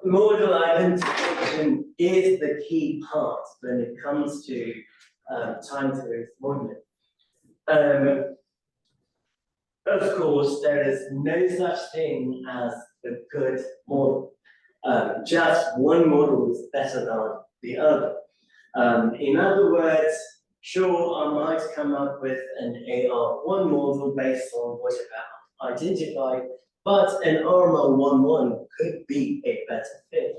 Model identification is the key part when it comes to time series modeling. Of course, there is no such thing as a good model. Just one model is better than the other. In other words, sure, I might come up with an AR1 model based on what I've identified, but an RML11 could be a better fit.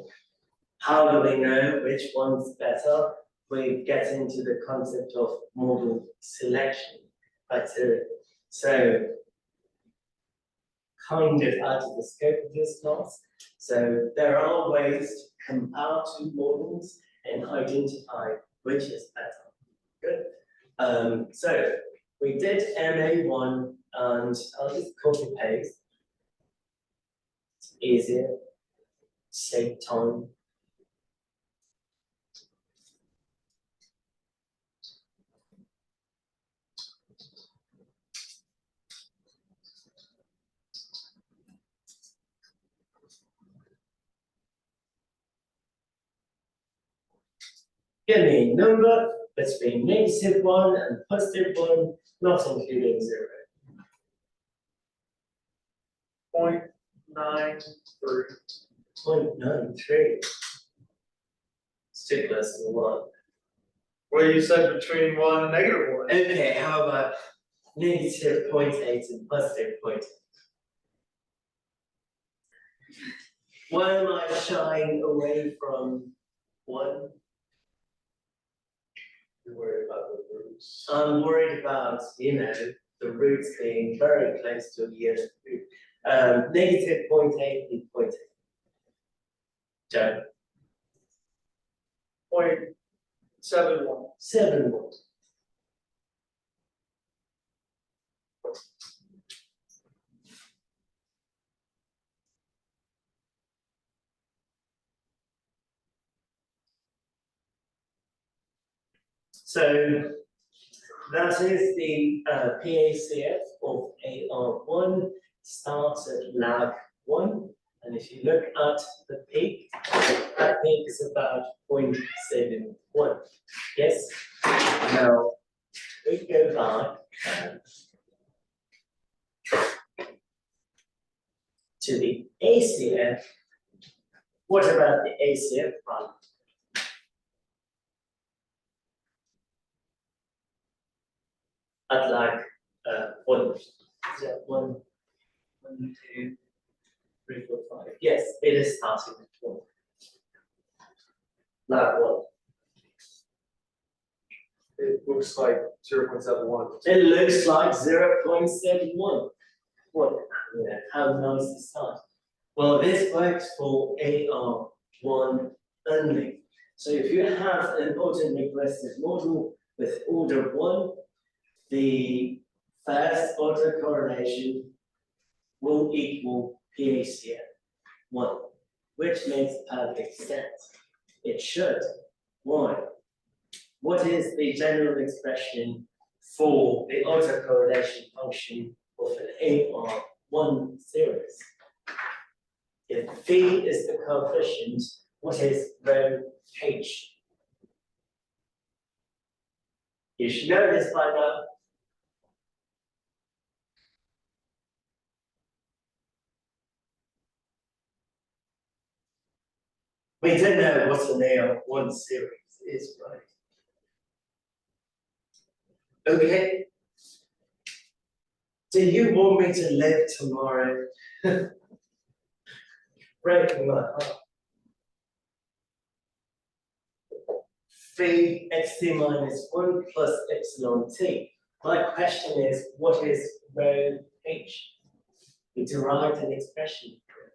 How do we know which one's better? We get into the concept of model selection criteria. So, kind of out of the scope of this class. So there are ways to compare two models and identify which is better. Good. So we did MA1, and I'll just copy paste. It's easier, save time. Give me a number between -1 and +1, not including 0. 0.93. 0.93. Stick less than 1. Well, you said between 1 and -1. Okay, how about -0.8 and +0.8? Why am I shying away from 1? You're worried about the roots. I'm worried about, the roots being very close to the other root. -0.8 and 0.8. Joe? 0.71. 7. So that is the PACF of AR1, starts at lag 1. And if you look at the peak, that peak is about 0.71. Yes? Now, we go back to the ACF. What about the ACF one? At like 1, is that 1, 2, 3, 4, 5. Yes, it is starting at 1. Like 1. It looks like 0.71. It looks like 0.71. What? Yeah, how nice is that? Well, this works for AR1 only. So if you have an autoregressive model with order 1, the first autocorrelation will equal PACF 1, which makes perfect sense. It should. Why? What is the general expression for the autocorrelation function of an AR1 series? If phi is the coefficient, what is rho h? You should know this by now. We don't know what an AR1 series is, right? Okay. Do you want me to live tomorrow? Breaking my heart. Phi xt minus 1 plus epsilon t. My question is, what is rho h? We derived an expression for it.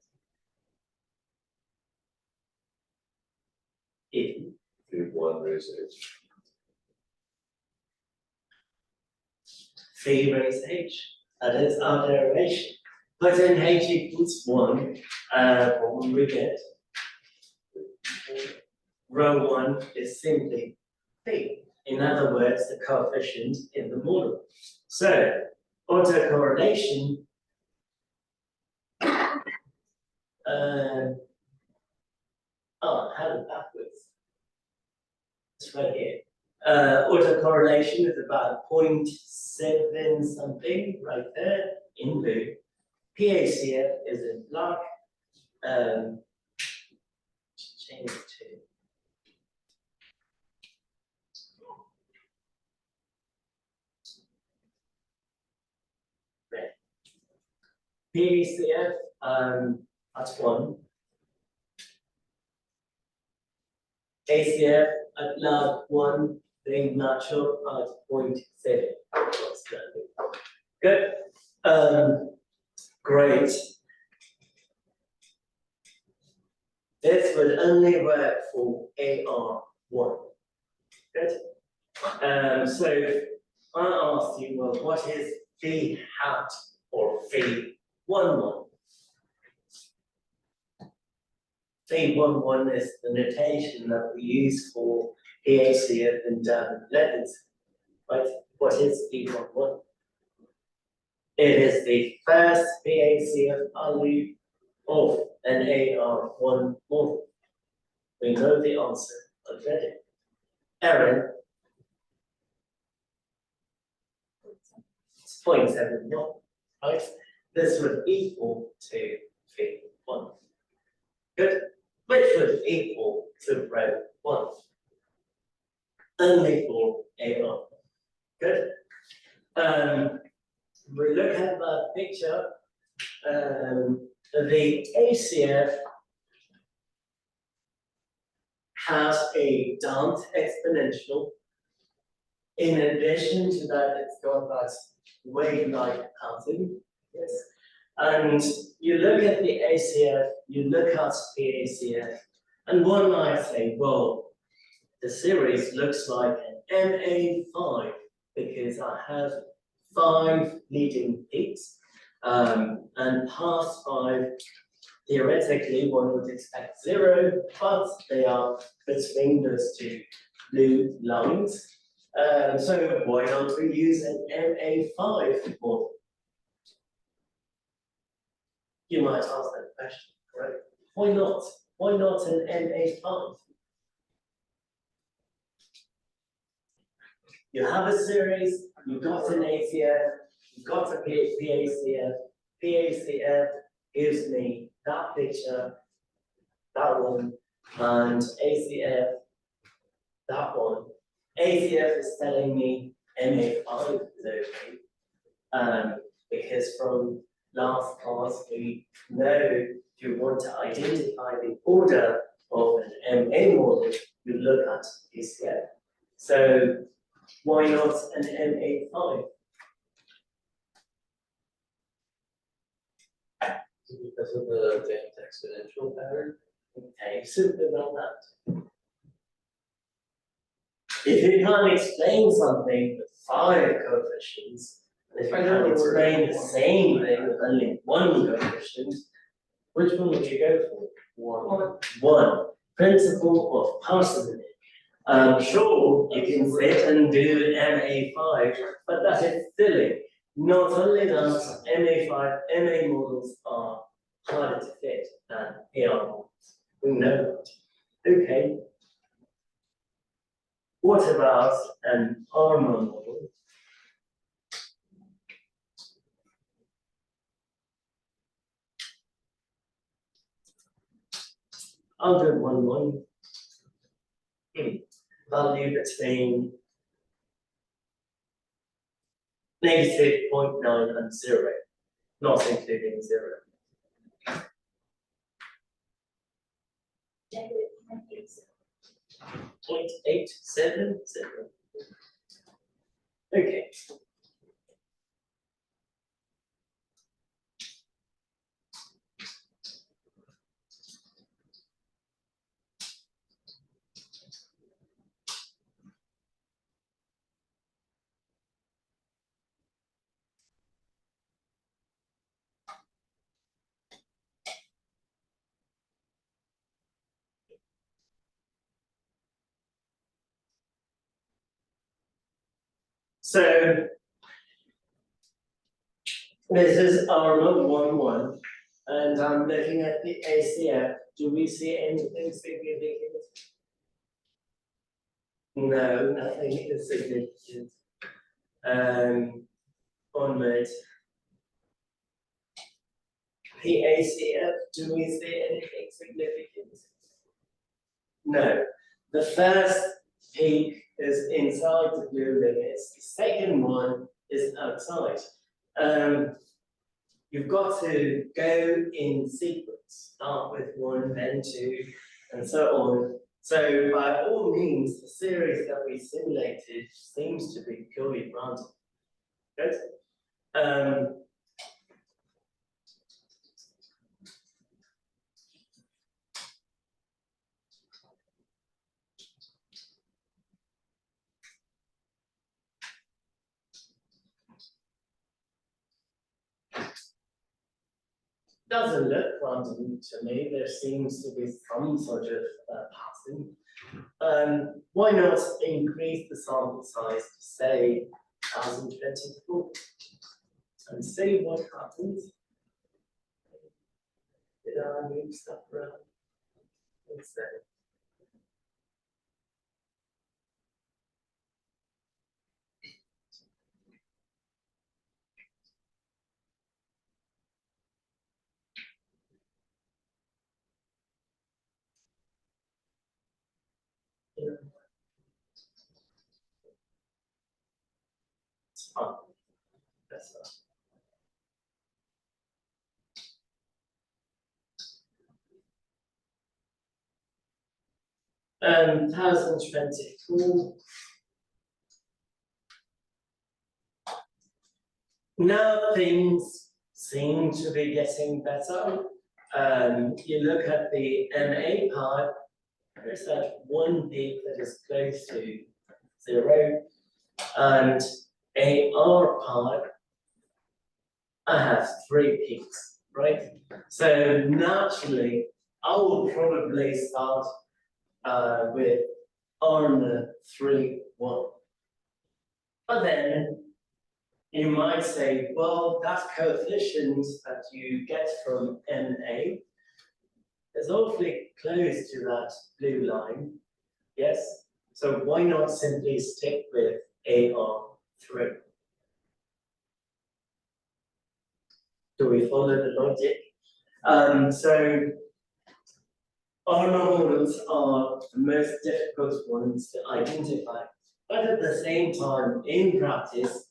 If 1 raised h. Phi raised h. That is our derivation. Put in h equals 1, what will we get? Rho 1 is simply phi. In other words, the coefficient in the model. So, autocorrelation have it backwards. It's right here. Autocorrelation is about 0.7 something right there in blue. PACF is in black. Change it to red. PACF, that's 1. ACF at lab 1, being natural at 0.7. Good. Great. This would only work for AR1. Good. So I asked you, well, what is phi hat or phi 11? Phi 11 is the notation that we use for PACF and letters. Right? What is phi 11? It is the first PACF value of an AR1 model. We know the answer already. Aaron, it's 0.71, right? This would equal to phi 1. Good. Which would equal to rho 1. Only for AR. Good. We look at that picture. The ACF has a damped exponential. In addition to that, it's got that wave-like pattern. Yes. And you look at the ACF, you look at the ACF, and one might say, well, the series looks like an MA5 because I have 5 leading peaks, and past 5, theoretically, one would expect 0, but they are between those 2 blue lines. So why don't we use an MA5 model? You might ask that question, correct? Why not? Why not an MA5? You have a series, you've got an ACF, you've got a PACF. PACF gives me that picture, that one, and ACF, that one. ACF is telling me MA5 is okay, because from last class we know if you want to identify the order of an MA model, you look at ACF. So why not an MA5? Because of the damped exponential pattern. Okay, simple about that. If you can't explain something with 5 coefficients, and if you can't explain the same thing with only 1 coefficient, which one would you go for? 1. Principle of parsimony. Sure, you can sit and do MA5, but that is silly. Not only that, MA5, MA models are harder to fit than AR models. We know that. Okay. What about an ARMA model? I'll do 1, 1. Value between -0.9 and 0, not including 0. -0.877. Okay. So this is ARMA 1, 1, and I'm looking at the ACF. Do we see anything significant No, nothing is significant. Onward. PACF, do we see anything significant? No. The first peak is inside the blue limits, the second one is outside. You've got to go in sequence, start with one, then two, and so on. So by all means, the series that we simulated seems to be purely random. Good. Doesn't look random to me. There seems to be some sort of pattern. Why not increase the sample size to say 1024 and see what happens? Did I move stuff around? Let's see. It's fun. That's all. 1024. Now things seem to be getting better. You look at the MA part, there's that one peak that is close to 0, and AR part, I have 3 peaks, right? So naturally, I will probably start with ARMA 3.1. But then you might say, well, that coefficient that you get from NA is awfully close to that blue line, yes? So why not simply stick with AR3? Do we follow the logic? So ARMA models are the most difficult ones to identify, but at the same time, in practice,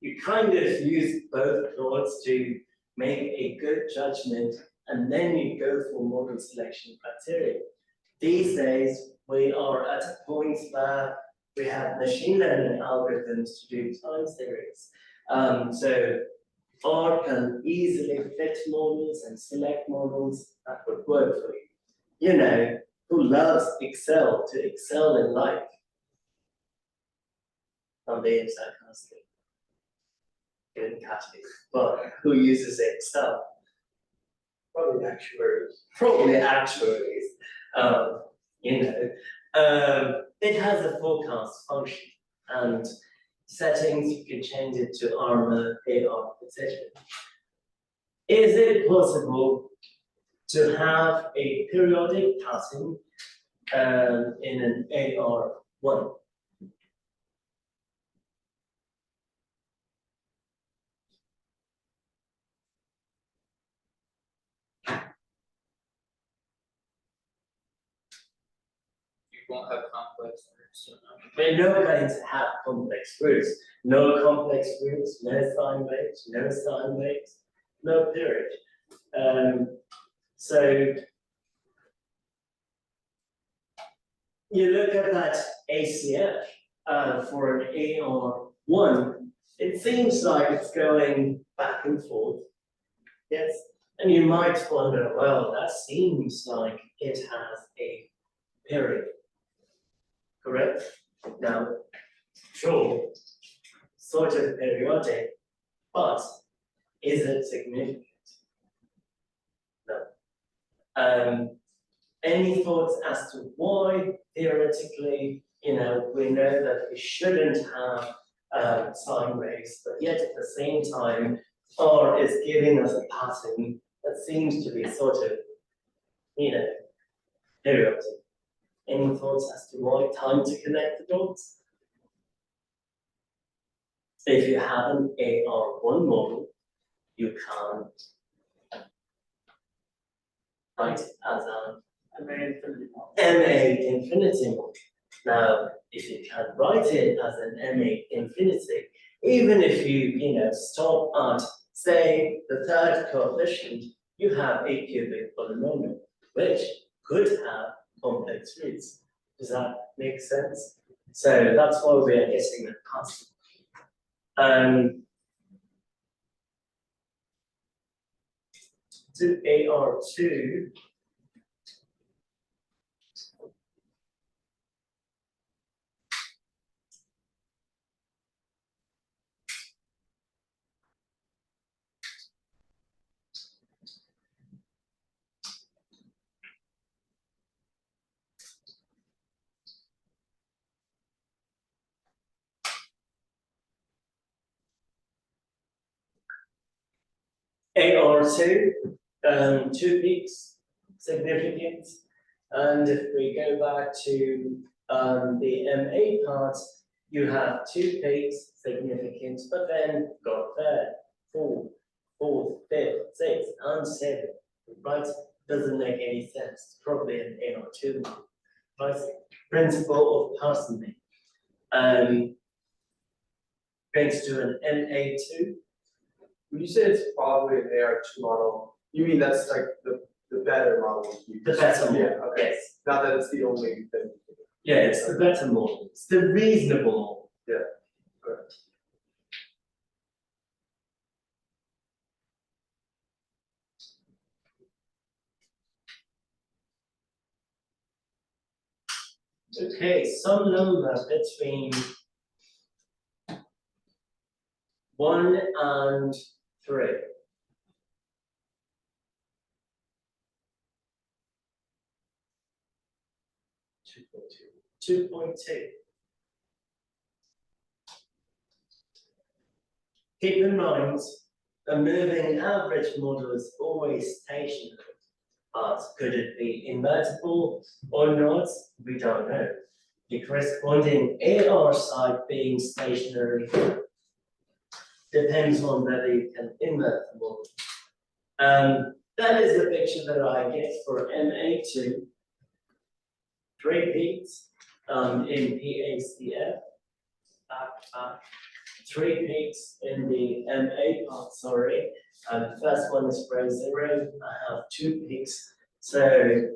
you kind of use both plots to make a good judgment, and then you go for model selection criteria. These days, we are at a point where we have machine learning algorithms to do time series. So R can easily fit models and select models that would work for you. You know, who loves Excel to excel in life? I'm being sarcastic. Didn't catch it, but who uses Excel? Probably actuaries. Probably actuaries. You know, it has a forecast function, and settings you can change it to ARMA, AR, etc. Is it possible to have a periodic pattern in an AR1? You won't have complex roots, so no. We're not going to have complex roots. No complex roots, no sine waves, no sine waves, no period. So you look at that ACF for an AR1, it seems like it's going back and forth. Yes. And you might wonder, well, that seems like it has a period. Correct? Now, sure, sort of periodic, but is it significant? No. Any thoughts as to why, theoretically, you know, we know that we shouldn't have sine waves, but yet at the same time, R is giving us a pattern that seems to be sort of, you know, periodic. Any thoughts as to why? Time to connect the dots? If you have an AR1 model, you can write it as an MA infinity model. Now, if you can write it as an MA infinity, even if you stop at, say, the third coefficient, you have a cubic polynomial, which could have complex roots. Does that make sense? So that's why we are getting the constant. To AR2, AR2, 2 peaks, significant. And if we go back to the MA part, you have 2 peaks, significant, but then got third, fourth, fifth, sixth, and seventh, right? Doesn't make any sense. It's probably an AR2 one, right? Principle of parsimony. Going to do an MA2. When you say it's probably an AR2 model, you mean that's like the better model? The better model, Yeah, okay. yes. Not that it's the only thing. Yeah, it's the better model. It's the reasonable model. Yeah, correct. Okay, some number between 1 and 3. 2.2. Keep in mind, a moving average model is always stationary. But could it be invertible or not? We don't know. The corresponding AR side being stationary depends on whether you can invert the model. That is the picture that I get for MA2. 3 peaks in PACF, back. 3 peaks in the MA part, sorry. The first one is row 0. I have 2 peaks. So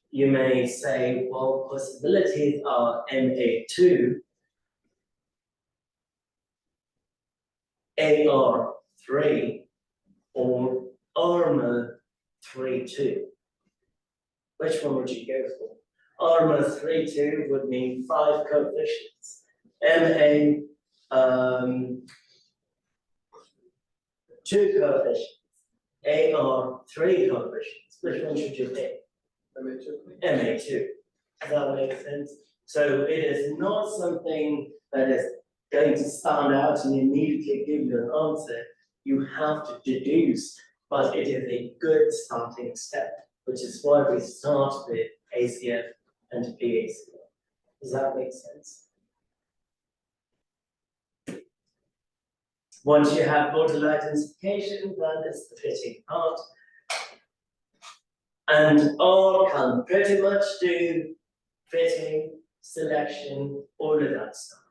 you may say, well, possibilities are MA2, AR3, or ARMA 3-2. Which one would you go for? ARMA 3-2 would mean 5 coefficients. MA 2 coefficients. AR 3 coefficients. Which one should you pick? MA2. Does that make sense? So it is not something that is going to stand out and immediately give you an answer. You have to deduce, but it is a good starting step, which is why we start with ACF and PACF. Does that make sense? Once you have model identification, then it's the fitting part. And R can pretty much do fitting, selection, all of that stuff.